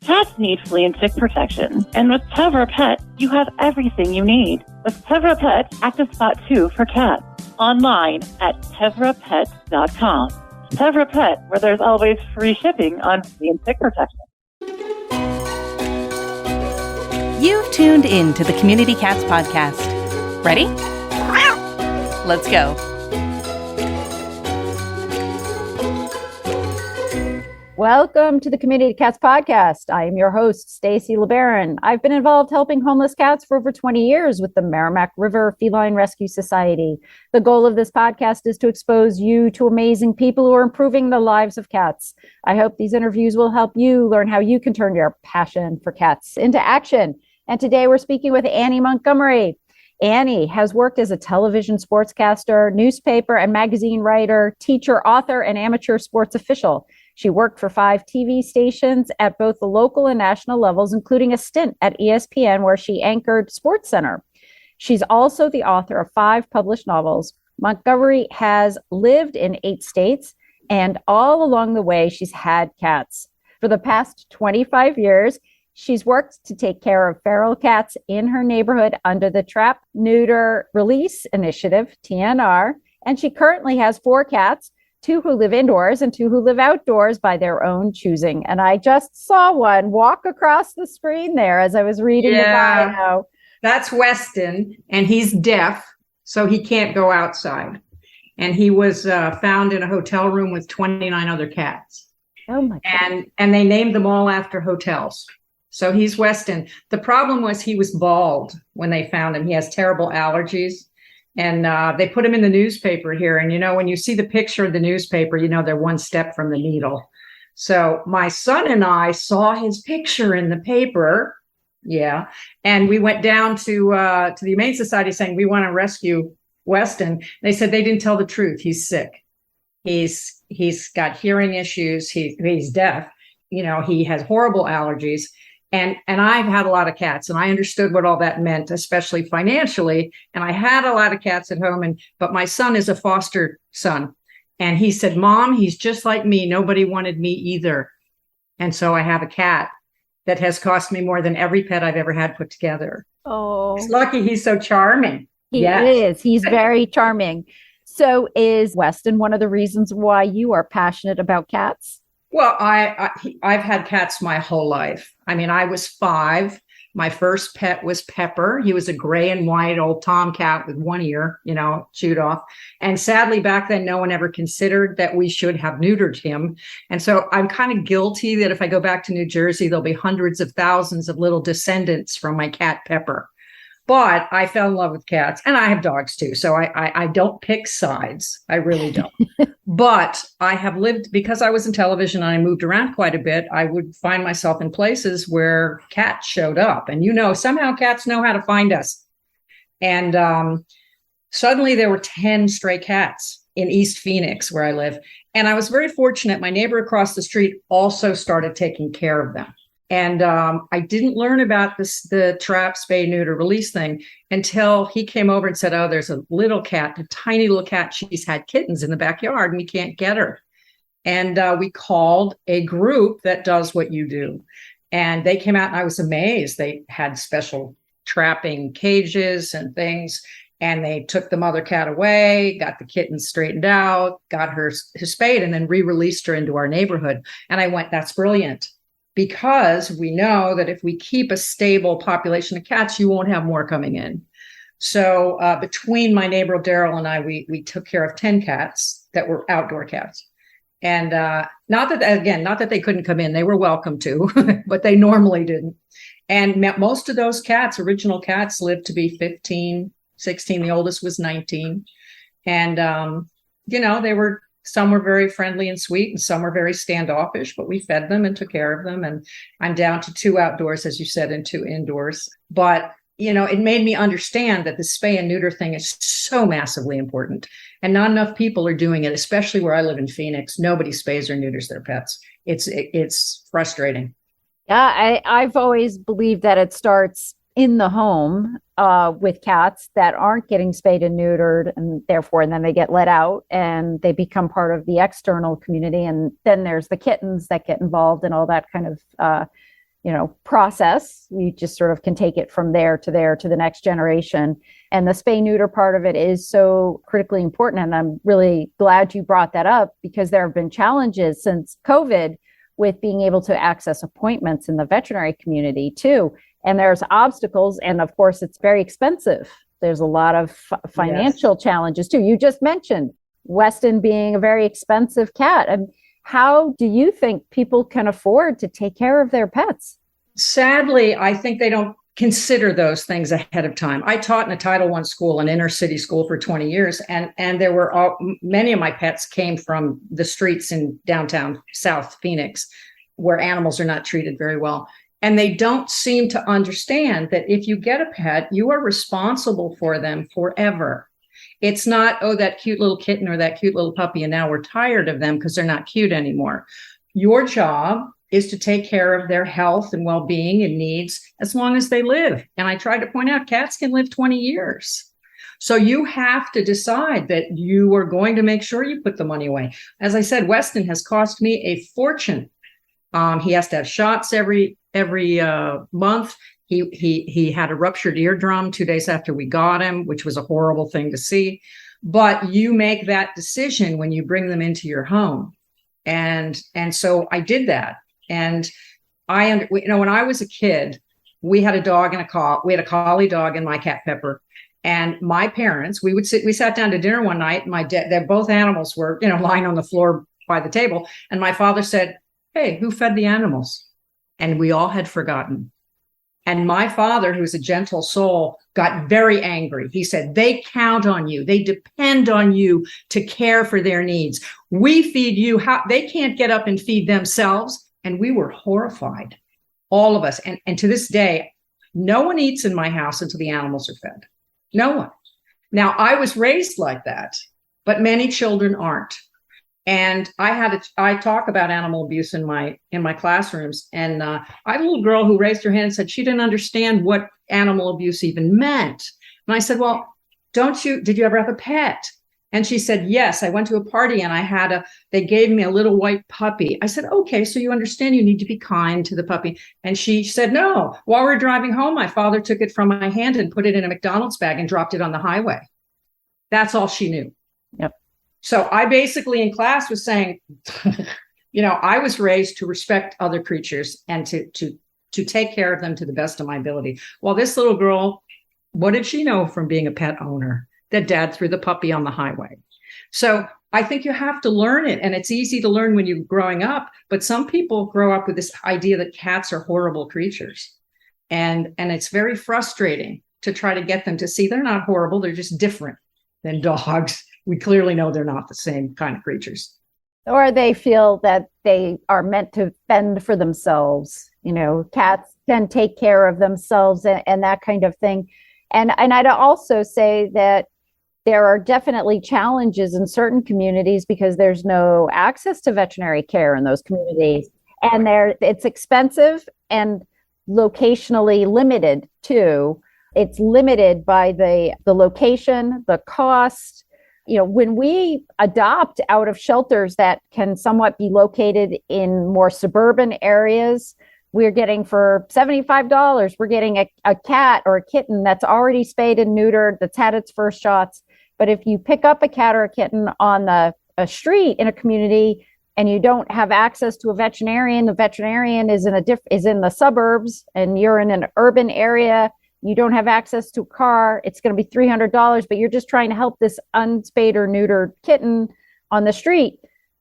Cats need flea and tick protection, and with Tevra Pet, you have everything you need. With Tevra Pet, Active Spot 2 for cats. Online at tevrapet.com. Tevra Pet, where there's always free shipping on flea and tick protection. You've tuned in to the Community Cats Podcast. Ready? Let's go. Welcome to the Community Cats Podcast. I am your host, Stacy LeBaron. I've been involved helping homeless cats for over 20 years with the Merrimack River Feline Rescue Society. The goal of this podcast is to expose you to amazing people who are improving the lives of cats. I hope these interviews will help you learn how you can turn your passion for cats into action. And today we're speaking with Anne Montgomery. Annie has worked as a television sportscaster, newspaper and magazine writer, teacher, author, and amateur sports official. She worked for 5 TV stations at both the local and national levels, including a stint at ESPN where she anchored SportsCenter. She's also the author of 5 published novels. Montgomery has lived in 8 states, and all along the way, she's had cats. For the past 25 years, she's worked to take care of feral cats in her neighborhood under the Trap, Neuter, Release Initiative, TNR, and she currently has 4 cats, 2 who live indoors and 2 who live outdoors by their own choosing. And I just saw one walk across the screen there as I was reading the bio. That's Weston, and he's deaf, so he can't go outside. And he was found in a hotel room with 29 other cats. Oh my God. And they named them all after hotels. So he's Weston. The problem was he was bald when they found him. He has terrible allergies. And they put him in the newspaper here. And, you know, when you see the picture of the newspaper, you know, they're one step from the needle. So my son and I saw his picture in the paper. Yeah. And we went down to the Humane Society saying, we want to rescue Weston. They said they didn't tell the truth. He's sick. He's got hearing issues. He's deaf. You know, he has horrible allergies. And I've had a lot of cats, and I understood what all that meant, especially financially. And I had a lot of cats at home, but my son is a foster son. And he said, Mom, he's just like me. Nobody wanted me either. And so I have a cat that has cost me more than every pet I've ever had put together. Oh, it's lucky he's so charming. He is. He's very charming. So is Weston one of the reasons why you are passionate about cats? Well, I've had cats my whole life. I mean, I was 5. My first pet was Pepper. He was a gray and white old tomcat with one ear, you know, chewed off. And sadly, back then, no one ever considered that we should have neutered him. And so I'm kind of guilty that if I go back to New Jersey, there'll be hundreds of thousands of little descendants from my cat Pepper. But I fell in love with cats, and I have dogs too. So I don't pick sides. I really don't. But I have lived, because I was in television and I moved around quite a bit, I would find myself in places where cats showed up. And, you know, somehow cats know how to find us. And suddenly there were 10 stray cats in East Phoenix, where I live. And I was very fortunate. My neighbor across the street also started taking care of them. And I didn't learn about the trap, spay, neuter, release thing until he came over and said, oh, there's a little cat, a tiny little cat. She's had kittens in the backyard and we can't get her. And we called a group that does what you do. And they came out and I was amazed. They had special trapping cages and things. And they took the mother cat away, got the kitten straightened out, got her spayed, and then re-released her into our neighborhood. And I went, that's brilliant. Because we know that if we keep a stable population of cats, you won't have more coming in. So between my neighbor Daryl and I, we took care of 10 cats that were outdoor cats. And not that they couldn't come in, they were welcome to, but they normally didn't. And most of those cats, original cats, lived to be 15, 16. The oldest was 19. And, you know, some were very friendly and sweet, and some were very standoffish, but we fed them and took care of them. And I'm down to 2 outdoors, as you said, and 2 indoors. But, you know, it made me understand that the spay and neuter thing is so massively important. And not enough people are doing it, especially where I live in Phoenix. Nobody spays or neuters their pets. It's frustrating. Yeah, I've always believed that it starts in the home with cats that aren't getting spayed and neutered, and then they get let out and they become part of the external community. And then there's the kittens that get involved and all that kind of process. You just sort of can take it from there to the next generation. And the spay neuter part of it is so critically important. And I'm really glad you brought that up, because there have been challenges since COVID with being able to access appointments in the veterinary community too. And there's obstacles. And of course, it's very expensive. There's a lot of financial challenges too. You just mentioned Weston being a very expensive cat. And how do you think people can afford to take care of their pets? Sadly, I think they don't consider those things ahead of time. I taught in a Title I school, an inner city school, for 20 years. And there were many of my pets came from the streets in downtown South Phoenix, where animals are not treated very well. And they don't seem to understand that if you get a pet, you are responsible for them forever. It's not, oh, that cute little kitten or that cute little puppy, and now we're tired of them because they're not cute anymore. Your job is to take care of their health and well-being and needs as long as they live. And I tried to point out, cats can live 20 years. So you have to decide that you are going to make sure you put the money away. As I said, Weston has cost me a fortune. He has to have shots every month. He had a ruptured eardrum 2 days after we got him, which was a horrible thing to see. But you make that decision when you bring them into your home. And so I did that. And when I was a kid, we had a dog and we had a collie dog and my cat Pepper. And my parents, we sat down to dinner one night, and they're both animals were, lying on the floor by the table. And my father said, "Hey, who fed the animals?" And we all had forgotten. And my father, who's a gentle soul, got very angry. He said, "They count on you. They depend on you to care for their needs. We feed you. They can't get up and feed themselves." And we were horrified, all of us. And to this day, no one eats in my house until the animals are fed. No one. Now, I was raised like that, but many children aren't. And I talk about animal abuse in my classrooms. And I had a little girl who raised her hand and said she didn't understand what animal abuse even meant. And I said, "Well, did you ever have a pet?" And she said, "Yes, I went to a party and they gave me a little white puppy." I said, "Okay, so you understand you need to be kind to the puppy." And she said, "No, while we were driving home, my father took it from my hand and put it in a McDonald's bag and dropped it on the highway." That's all she knew. Yep. So I basically in class was saying, I was raised to respect other creatures and to take care of them to the best of my ability. Well, this little girl, what did she know from being a pet owner? That dad threw the puppy on the highway. So I think you have to learn it. And it's easy to learn when you're growing up. But some people grow up with this idea that cats are horrible creatures. And it's very frustrating to try to get them to see they're not horrible. They're just different than dogs. We clearly know they're not the same kind of creatures. Or they feel that they are meant to fend for themselves. Cats can take care of themselves and that kind of thing. And I'd also say that there are definitely challenges in certain communities because there's no access to veterinary care in those communities. And it's expensive and locationally limited too. It's limited by the location, the cost. When we adopt out of shelters that can somewhat be located in more suburban areas, we're getting for $75, we're getting a cat or a kitten that's already spayed and neutered, that's had its first shots. But if you pick up a cat or a kitten on a street in a community and you don't have access to a veterinarian, the veterinarian is in the suburbs and you're in an urban area, you don't have access to a car, it's going to be $300, but you're just trying to help this unspayed or neutered kitten on the street.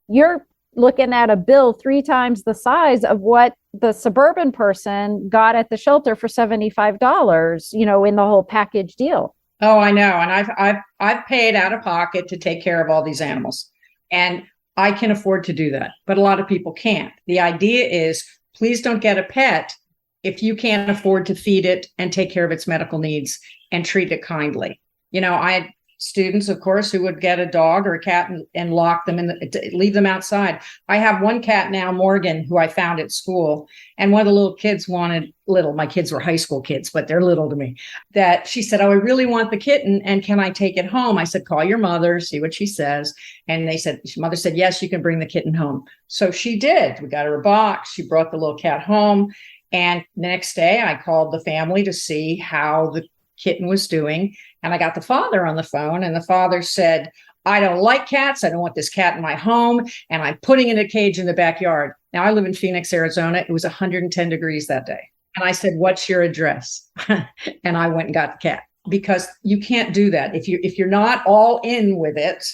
You're looking at a bill 3 times the size of what the suburban person got at the shelter for $75, in the whole package deal. Oh, I know. And I've paid out of pocket to take care of all these animals. And I can afford to do that. But a lot of people can't. The idea is, please don't get a pet if you can't afford to feed it and take care of its medical needs and treat it kindly. I had students, of course, who would get a dog or a cat and lock them leave them outside. I have one cat now, Morgan, who I found at school. And one of the little kids my kids were high school kids, but they're little to me, that she said, "Oh, I really want the kitten. And can I take it home?" I said, "Call your mother, see what she says." And mother said, "Yes, you can bring the kitten home." So she did. We got her a box. She brought the little cat home. And the next day I called the family to see how the kitten was doing. And I got the father on the phone, and the father said, I don't like cats. I don't want this cat in my home. And I'm putting in a cage in the backyard. Now I live in Phoenix, Arizona. It was 110 degrees that day. And I said, what's your address? And I went and got the cat, because you can't do that. If you're not all in with it,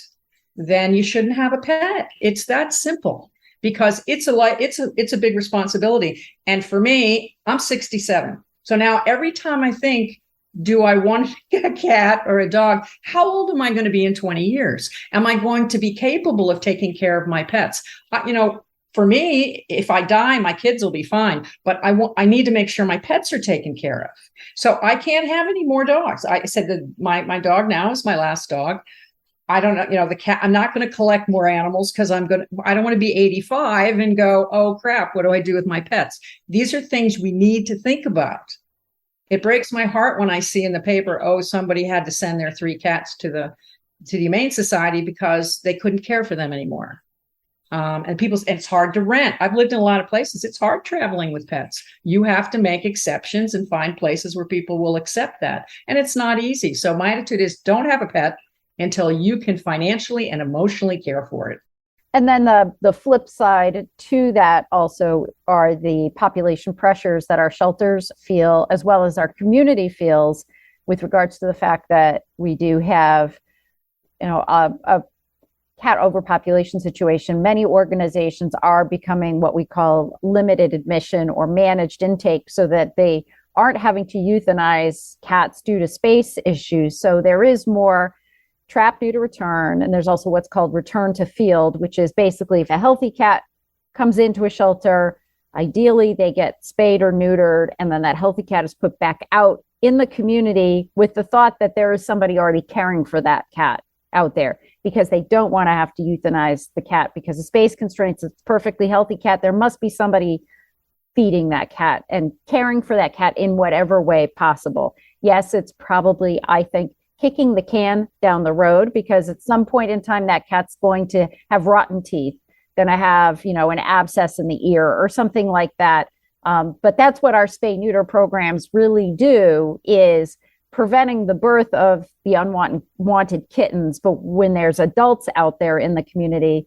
then you shouldn't have a pet. It's that simple, because it's a big responsibility. And for me, I'm 67. So now every time I think, do I want to get a cat or a dog? How old am I going to be in 20 years? Am I going to be capable of taking care of my pets? For me, if I die, my kids will be fine, but I need to make sure my pets are taken care of. So I can't have any more dogs. I said that my dog now is my last dog. I don't know, the cat, I'm not going to collect more animals, because I don't want to be 85 and go, oh crap, what do I do with my pets? These are things we need to think about. It breaks my heart when I see in the paper, oh, somebody had to send their 3 cats to the Humane Society because they couldn't care for them anymore. And it's hard to rent. I've lived in a lot of places. It's hard traveling with pets. You have to make exceptions and find places where people will accept that. And it's not easy. So my attitude is, don't have a pet until you can financially and emotionally care for it. And then the flip side to that also are the population pressures that our shelters feel, as well as our community feels, with regards to the fact that we do have, a cat overpopulation situation. Many organizations are becoming what we call limited admission or managed intake, so that they aren't having to euthanize cats due to space issues. So there is more trap, neuter, return. And there's also what's called return to field, which is basically if a healthy cat comes into a shelter, ideally they get spayed or neutered, and then that healthy cat is put back out in the community with the thought that there is somebody already caring for that cat out there, because they don't want to have to euthanize the cat because of space constraints. It's a perfectly healthy cat. There must be somebody feeding that cat and caring for that cat in whatever way possible. Yes, it's probably, I think, kicking the can down the road, because at some point in time, that cat's going to have rotten teeth, going to have, an abscess in the ear or something like that. But that's what our spay neuter programs really do, is preventing the birth of the unwanted kittens. But when there's adults out there in the community,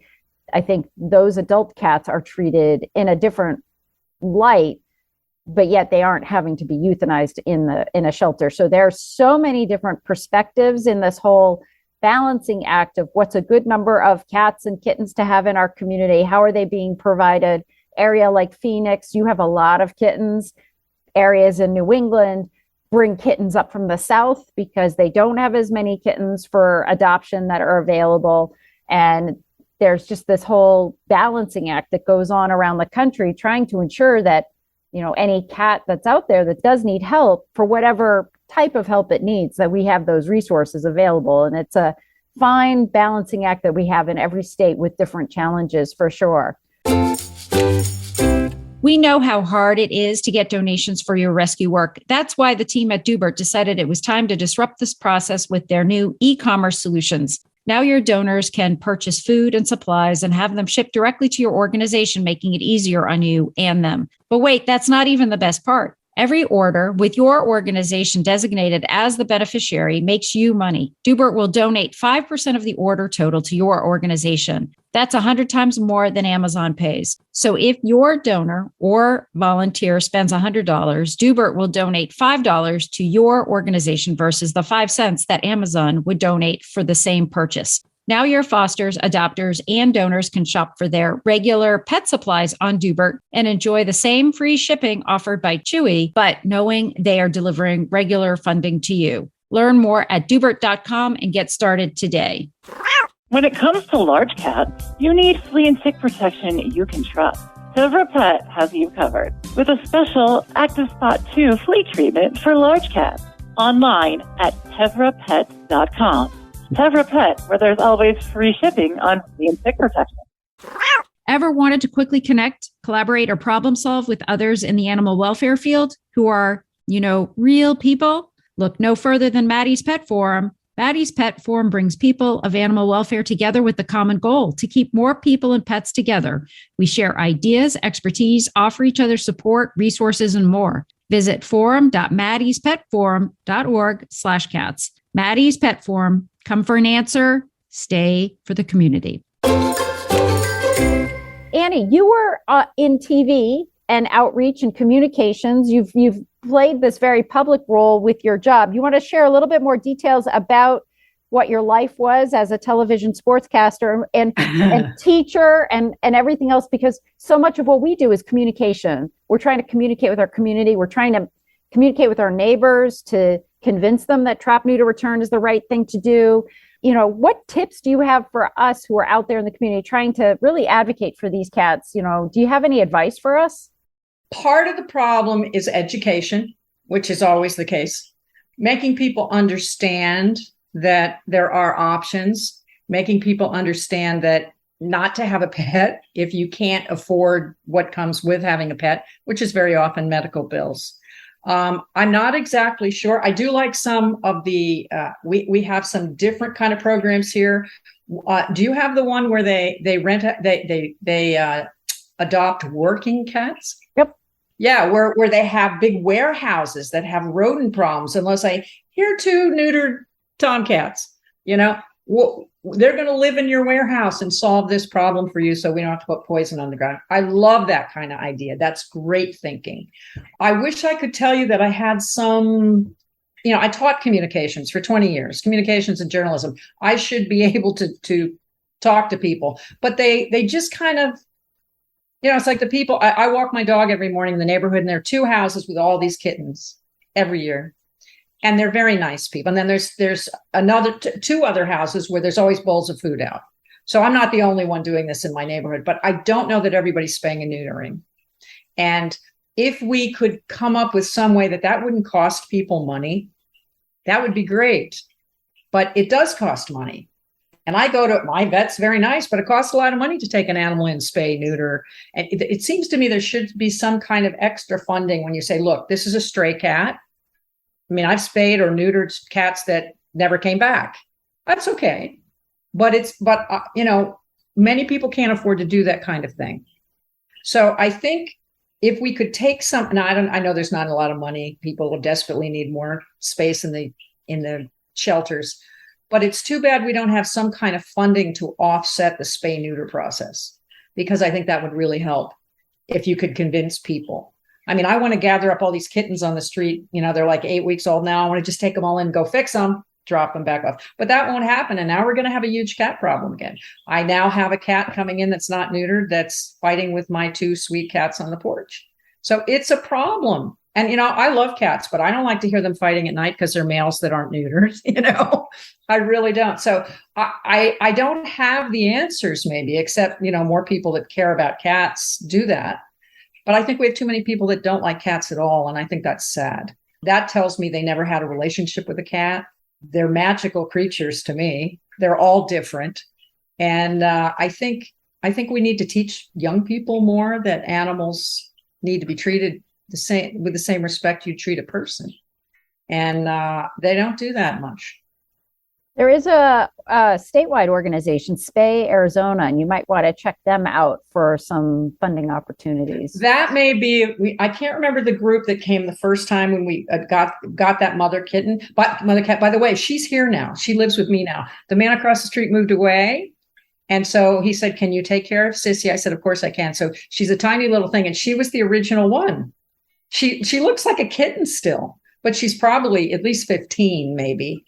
I think those adult cats are treated in a different light, but yet they aren't having to be euthanized in a shelter. So there are so many different perspectives in this whole balancing act of what's a good number of cats and kittens to have in our community. How are they being provided? Area like Phoenix, you have a lot of kittens. Areas in New England bring kittens up from the south because they don't have as many kittens for adoption that are available. And there's just this whole balancing act that goes on around the country, trying to ensure that any cat that's out there that does need help, for whatever type of help it needs, that we have those resources available. And it's a fine balancing act that we have in every state with different challenges, for sure. We know how hard it is to get donations for your rescue work. That's why the team at Dubert decided it was time to disrupt this process with their new e-commerce solutions. Now your donors can purchase food and supplies and have them shipped directly to your organization, making it easier on you and them. But wait, that's not even the best part. Every order with your organization designated as the beneficiary makes you money. Dubert will donate 5% of the order total to your organization. That's 100 times more than Amazon pays. So if your donor or volunteer spends $100, Dubert will donate $5 to your organization versus the 5 cents that Amazon would donate for the same purchase. Now your fosters, adopters, and donors can shop for their regular pet supplies on Dubert and enjoy the same free shipping offered by Chewy, but knowing they are delivering regular funding to you. Learn more at Dubert.com and get started today. When it comes to large cats, you need flea and tick protection you can trust. Tevra Pet has you covered with a special Active Spot 2 flea treatment for large cats. Online at tevrapet.com. Tevra Pet, where there's always free shipping on flea and tick protection. Ever wanted to quickly connect, collaborate, or problem solve with others in the animal welfare field who are, real people? Look no further than Maddie's Pet Forum. Maddie's Pet Forum brings people of animal welfare together with the common goal to keep more people and pets together. We share ideas, expertise, offer each other support, resources, and more. Visit forum.maddie'spetforum.org/cats. Maddie's Pet Forum. Come for an answer. Stay for the community. Annie, you were in TV and outreach and communications. You've played this very public role with your job. You want to share a little bit more details about what your life was as a television sportscaster and teacher and everything else, because so much of what we do is communication. We're trying to communicate with our community. We're trying to communicate with our neighbors to convince them that trap, neuter, return is the right thing to do. You know, what tips do you have for us who are out there in the community trying to really advocate for these cats? You know, do you have any advice for us? Part of the problem is education, which is always the case. Making people understand that there are options, making people understand that not to have a pet if you can't afford what comes with having a pet, which is very often medical bills. I'm not exactly sure. I do like some of the, we have some different kind of programs here. Do you have the one where they adopt working cats? Yep. Yeah, where they have big warehouses that have rodent problems. And let's say, here are 2 neutered tomcats, they're going to live in your warehouse and solve this problem for you so we don't have to put poison on the ground. I love that kind of idea. That's great thinking. I wish I could tell you that I had some, I taught communications for 20 years, communications and journalism. I should be able to talk to people, but they just kind of, it's like the people, I walk my dog every morning in the neighborhood, and there are 2 houses with all these kittens every year. And they're very nice people. And then there's another 2 other houses where there's always bowls of food out. So I'm not the only one doing this in my neighborhood, but I don't know that everybody's spaying and neutering. And if we could come up with some way that wouldn't cost people money, that would be great. But it does cost money. And I go to my vet's very nice, but it costs a lot of money to take an animal in, spay, neuter. And it seems to me there should be some kind of extra funding when you say, look, this is a stray cat. I mean, I've spayed or neutered cats that never came back. That's okay. But many people can't afford to do that kind of thing. So I think if we could take some, and I know there's not a lot of money. People will desperately need more space in the shelters, but it's too bad we don't have some kind of funding to offset the spay neuter process, because I think that would really help if you could convince people. I mean, I want to gather up all these kittens on the street. They're like 8 weeks old now. I want to just take them all in, go fix them, drop them back off. But that won't happen. And now we're going to have a huge cat problem again. I now have a cat coming in that's not neutered, that's fighting with my 2 sweet cats on the porch. So it's a problem. And, I love cats, but I don't like to hear them fighting at night because they're males that aren't neutered. I really don't. So I don't have the answers maybe, except, more people that care about cats do that. But I think we have too many people that don't like cats at all. And I think that's sad. That tells me they never had a relationship with a cat. They're magical creatures to me. They're all different. And I think we need to teach young people more that animals need to be treated with the same respect you treat a person. And they don't do that much. There is a statewide organization, Spay Arizona, and you might want to check them out for some funding opportunities. That may be, I can't remember the group that came the first time when we got that mother kitten. But mother cat, by the way, she's here now. She lives with me now. The man across the street moved away. And so he said, can you take care of Sissy? I said, of course I can. So she's a tiny little thing. And she was the original one. She looks like a kitten still, but she's probably at least 15, maybe.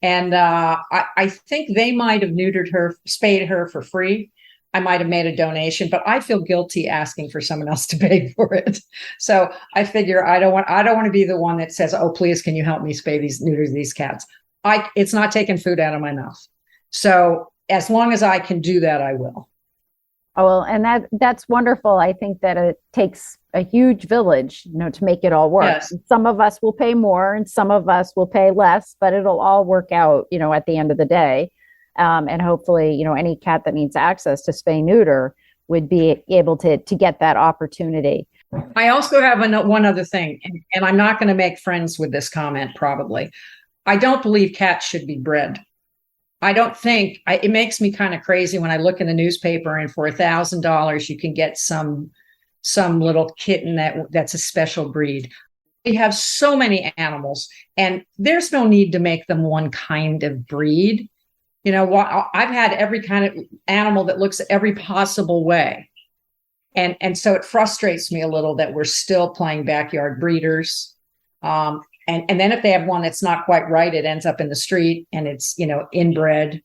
And I think they might have neutered her, spayed her for free. I might have made a donation, but I feel guilty asking for someone else to pay for it. So I figure I don't want to be the one that says, "Oh, please, can you help me neuter these cats?" It's not taking food out of my mouth. So as long as I can do that, I will. Oh, well, and that's wonderful. I think that it takes a huge village, to make it all work. Yes. Some of us will pay more and some of us will pay less, but it'll all work out, at the end of the day. And hopefully, any cat that needs access to spay neuter would be able to get that opportunity. I also have one other thing, and I'm not going to make friends with this comment probably. I don't believe cats should be bred. I don't think it makes me kind of crazy when I look in the newspaper and for $1,000 you can get some little kitten that's a special breed. We have so many animals, and there's no need to make them one kind of breed. You know, I've had every kind of animal that looks every possible way. And so it frustrates me a little that we're still playing backyard breeders. And then if they have one that's not quite right, it ends up in the street and it's, inbred.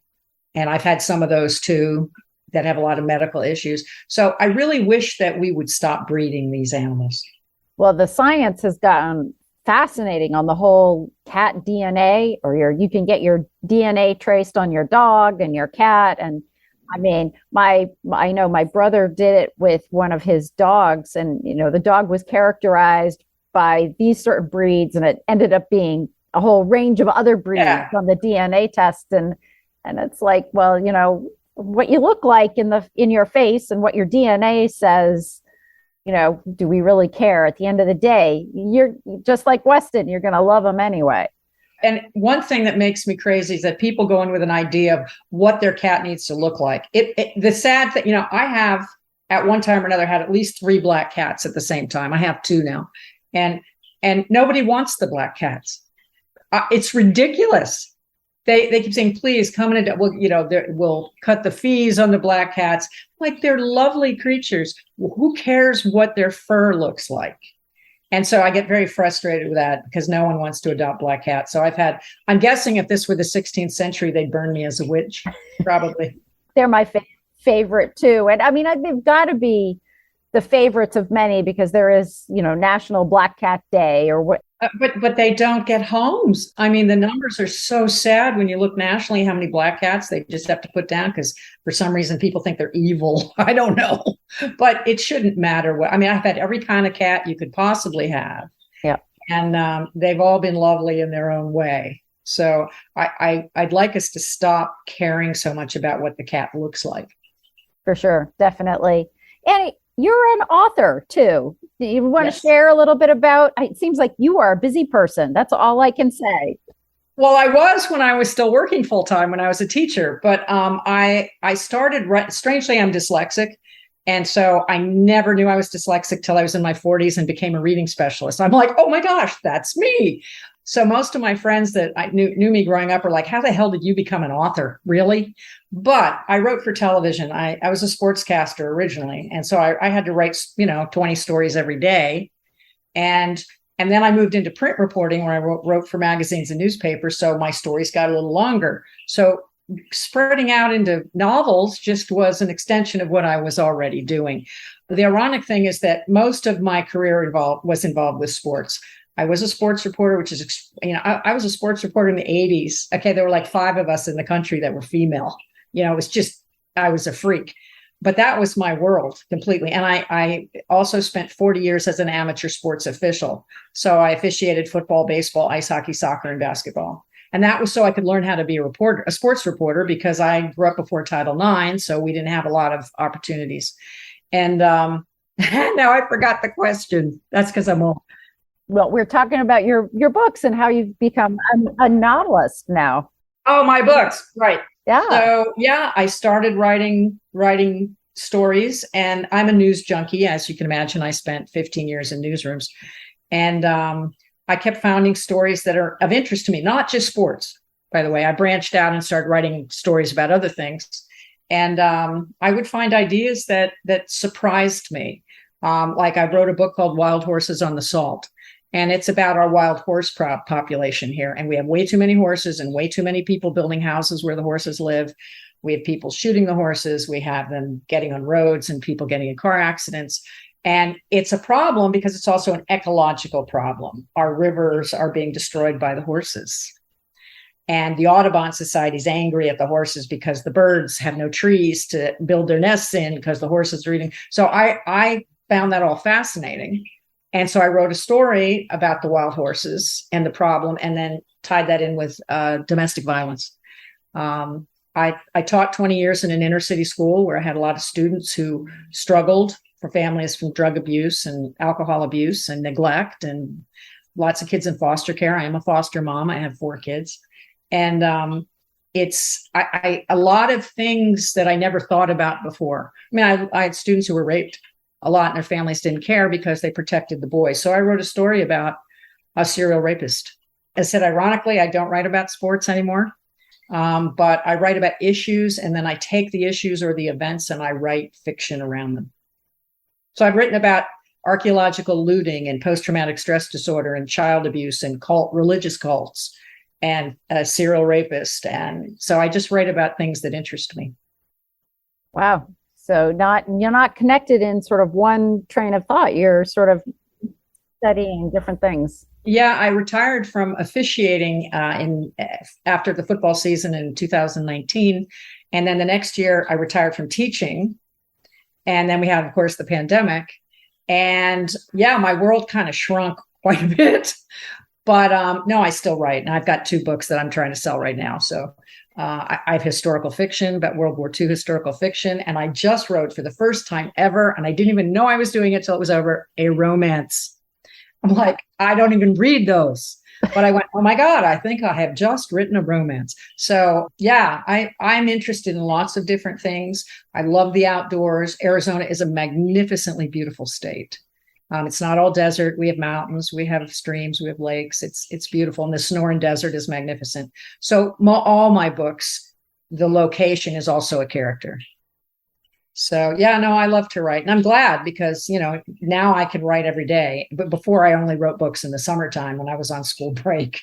And I've had some of those too that have a lot of medical issues. So I really wish that we would stop breeding these animals. Well, the science has gotten fascinating on the whole cat DNA, or you can get your DNA traced on your dog and your cat. And I mean, I know my brother did it with one of his dogs, and the dog was characterized by these certain breeds, and it ended up being a whole range of other breeds on the DNA test. And it's like, well, what you look like in your face and what your DNA says, do we really care? At the end of the day, you're just like Weston, you're going to love them anyway. And one thing that makes me crazy is that people go in with an idea of what their cat needs to look like. The sad thing, I have at one time or another had at least 3 black cats at the same time. I have 2 now, and nobody wants the black cats. It's ridiculous. They keep saying, please come in and we'll cut the fees on the black cats. Like, they're lovely creatures. Well, who cares what their fur looks like? And so I get very frustrated with that because no one wants to adopt black cats. So I'm guessing if this were the 16th century, they'd burn me as a witch, probably. They're my favorite too. And I mean, they've got to be the favorites of many because there is, National Black Cat Day or what. But they don't get homes. I mean, the numbers are so sad when you look nationally how many black cats they just have to put down because for some reason people think they're evil. I don't know, but it shouldn't matter. I mean, I've had every kind of cat you could possibly have. Yeah, and they've all been lovely in their own way. So I'd like us to stop caring so much about what the cat looks like. For sure, definitely. Annie, you're an author too. Do you want to share a little bit about, it seems like you are a busy person. That's all I can say. Well, I was when I was still working full time when I was a teacher, but I started, strangely, I'm dyslexic. And so I never knew I was dyslexic till I was in my 40s and became a reading specialist. I'm like, oh my gosh, that's me. So most of my friends that I knew me growing up were like, how the hell did you become an author? Really? But I wrote for television. I was a sportscaster originally. And so I had to write, 20 stories every day. And then I moved into print reporting where I wrote for magazines and newspapers. So my stories got a little longer. So spreading out into novels just was an extension of what I was already doing. The ironic thing is that most of my career was involved with sports. I was a sports reporter, which is, I was a sports reporter in the 80s. Okay, there were like 5 of us in the country that were female. It was just, I was a freak. But that was my world completely. And I also spent 40 years as an amateur sports official. So I officiated football, baseball, ice hockey, soccer, and basketball. And that was so I could learn how to be a sports reporter, because I grew up before Title IX, so we didn't have a lot of opportunities. And now I forgot the question. That's because I'm old. Well, we're talking about your books and how you've become a novelist now. Oh, my books. Right. Yeah. So, I started writing stories, and I'm a news junkie. As you can imagine, I spent 15 years in newsrooms, and I kept finding stories that are of interest to me, not just sports, by the way. I branched out and started writing stories about other things. And I would find ideas that surprised me. Like I wrote a book called Wild Horses on the Salt. And it's about our wild horse population here. And we have way too many horses and way too many people building houses where the horses live. We have people shooting the horses. We have them getting on roads and people getting in car accidents. And it's a problem because it's also an ecological problem. Our rivers are being destroyed by the horses. And the Audubon Society is angry at the horses because the birds have no trees to build their nests in because the horses are eating. So I found that all fascinating. And so I wrote a story about the wild horses and the problem, and then tied that in with domestic violence. I taught 20 years in an inner city school where I had a lot of students who struggled for families from drug abuse and alcohol abuse and neglect. And lots of kids in foster care. I am a foster mom. I have 4 kids. And it's a lot of things that I never thought about before. I mean, I had students who were raped a lot and their families didn't care because they protected the boys. So I wrote a story about a serial rapist. I said, ironically, I don't write about sports anymore, but I write about issues, and then I take the issues or the events and I write fiction around them. So I've written about archaeological looting and post-traumatic stress disorder and child abuse and religious cults and a serial rapist. And so I just write about things that interest me. Wow. So you're not connected in sort of one train of thought. You're sort of studying different things. Yeah, I retired from officiating after the football season in 2019. And then the next year I retired from teaching. And then we had, of course, the pandemic. And yeah, my world kind of shrunk quite a bit. But no, I still write. And I've got 2 books that I'm trying to sell right now. So I have historical fiction, but World War II historical fiction. And I just wrote for the first time ever, and I didn't even know I was doing it till it was over, a romance. I'm like, I don't even read those. But I went, oh my God, I think I have just written a romance. So yeah, I'm interested in lots of different things. I love the outdoors. Arizona is a magnificently beautiful state. It's not all desert. We have mountains, we have streams, we have lakes. It's beautiful. And the Sonoran Desert is magnificent. So all my books, the location is also a character. So yeah, no, I love to write. And I'm glad because, now I can write every day. But before I only wrote books in the summertime when I was on school break.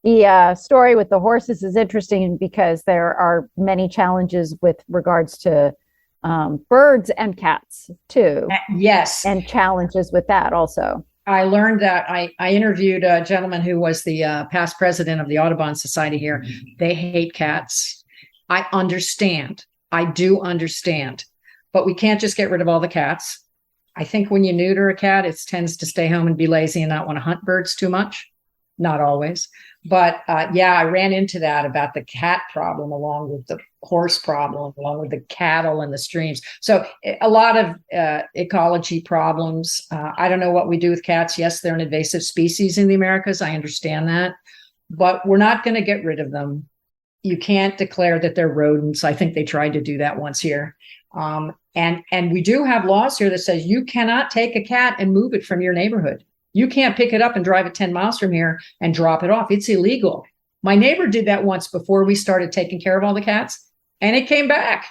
The story with the horses is interesting because there are many challenges with regards to birds and cats too. Yes. And challenges with that also. I learned that I interviewed a gentleman who was the past president of the Audubon Society here. They hate cats. I understand. I do understand. But we can't just get rid of all the cats. I think when you neuter a cat, it tends to stay home and be lazy and not want to hunt birds too much. Not always. But yeah, I ran into that about the cat problem along with the horse problem, along with the cattle and the streams. So a lot of ecology problems. I don't know what we do with cats. Yes, they're an invasive species in the Americas. I understand that. But we're not going to get rid of them. You can't declare that they're rodents. I think they tried to do that once here. And we do have laws here that says you cannot take a cat and move it from your neighborhood. You can't pick it up and drive it 10 miles from here and drop it off. It's illegal. My neighbor did that once before we started taking care of all the cats, and it came back.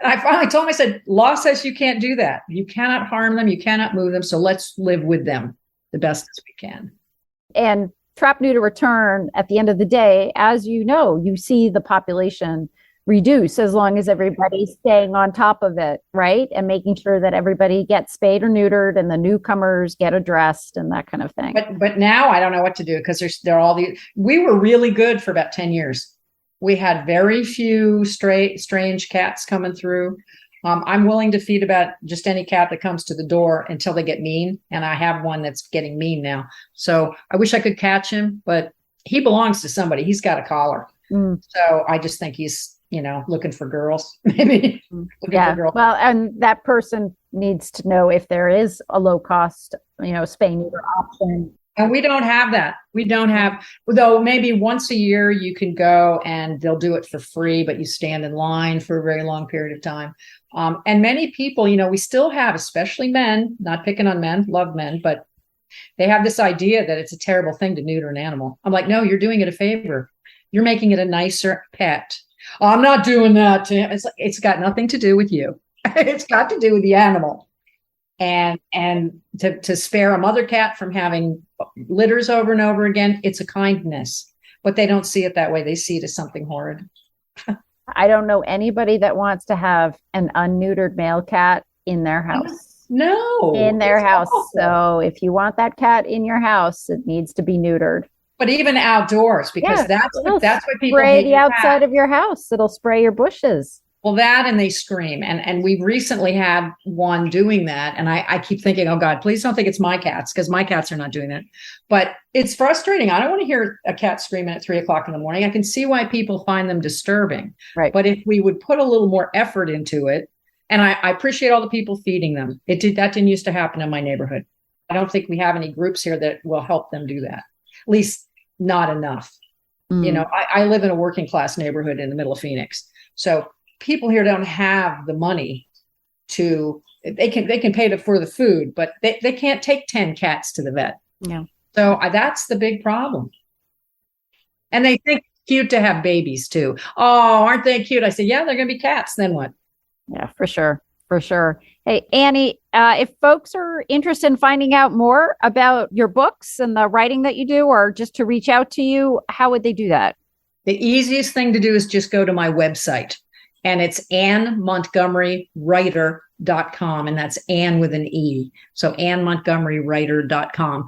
And I finally told him, I said, law says you can't do that. You cannot harm them. You cannot move them. So let's live with them the best as we can. And trap, neuter, return, at the end of the day, as you know, you see the population reduce as long as everybody's staying on top of it, right? And making sure that everybody gets spayed or neutered and the newcomers get addressed and that kind of thing. But now I don't know what to do because they're all we were really good for about 10 years. We had very few strange cats coming through. I'm willing to feed about just any cat that comes to the door until they get mean. And I have one that's getting mean now. So I wish I could catch him, but he belongs to somebody. He's got a collar. So I just think he's, looking for girls, maybe. Yeah. Well, and that person needs to know if there is a low cost, spay neuter option. And we don't have that. We don't have, though maybe once a year you can go and they'll do it for free, but you stand in line for a very long period of time. And many people, we still have, especially men, not picking on men, love men, but they have this idea that it's a terrible thing to neuter an animal. I'm like, no, you're doing it a favor. You're making it a nicer pet. I'm not doing that to him. It's got nothing to do with you. It's got to do with the animal. And to spare a mother cat from having litters over and over again, it's a kindness. But they don't see it that way. They see it as something horrid. I don't know anybody that wants to have an unneutered male cat in their house. No. In their house. Awful. So if you want that cat in your house, it needs to be neutered. But even outdoors, because that's what people spray the outside of your house. It'll spray your bushes. Well, that and they scream. And we've recently had one doing that. And I keep thinking, oh, God, please don't think it's my cats, because my cats are not doing it. But it's frustrating. I don't want to hear a cat screaming at 3 o'clock in the morning. I can see why people find them disturbing. Right. But if we would put a little more effort into it, and I appreciate all the people feeding them. That didn't used to happen in my neighborhood. I don't think we have any groups here that will help them do that. At least not enough. I live in a working class neighborhood in the middle of Phoenix. So people here don't have the money they can pay for the food, but they can't take 10 cats to the vet. Yeah. So that's the big problem. And they think it's cute to have babies too. Oh, aren't they cute? I say, yeah, they're going to be cats. Then what? Yeah, for sure. For sure. Hey, Annie, if folks are interested in finding out more about your books and the writing that you do, or just to reach out to you, how would they do that? The easiest thing to do is just go to my website, and it's AnneMontgomeryWriter.com, and that's Anne with an E. So AnneMontgomeryWriter.com.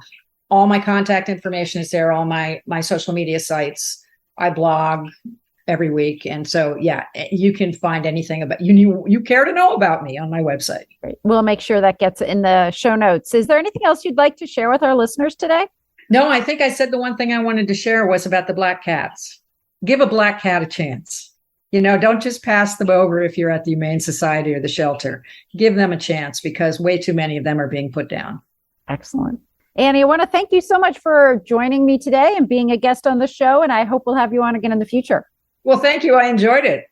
All my contact information is there, all my social media sites. I blog every week. And so, yeah, you can find anything about you care to know about me on my website. Great. We'll make sure that gets in the show notes. Is there anything else you'd like to share with our listeners today? No, I think I said the one thing I wanted to share was about the black cats. Give a black cat a chance. Don't just pass them over if you're at the Humane Society or the shelter. Give them a chance, because way too many of them are being put down. Excellent. Annie, I want to thank you so much for joining me today and being a guest on the show. And I hope we'll have you on again in the future. Well, thank you. I enjoyed it.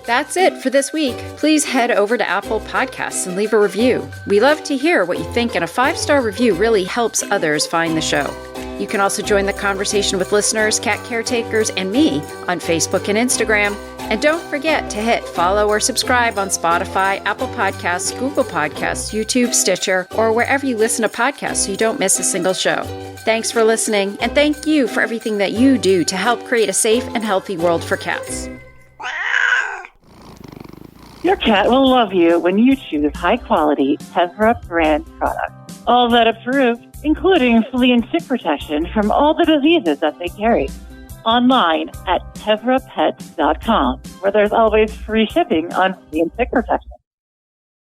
That's it for this week. Please head over to Apple Podcasts and leave a review. We love to hear what you think, and a 5-star review really helps others find the show. You can also join the conversation with listeners, cat caretakers, and me on Facebook and Instagram. And don't forget to hit follow or subscribe on Spotify, Apple Podcasts, Google Podcasts, YouTube, Stitcher, or wherever you listen to podcasts so you don't miss a single show. Thanks for listening, and thank you for everything that you do to help create a safe and healthy world for cats. Your cat will love you when you choose high-quality Tevra brand products. All vet approved, including flea and tick protection from all the diseases that they carry. Online at tevrapets.com, where there's always free shipping on flea and tick protection.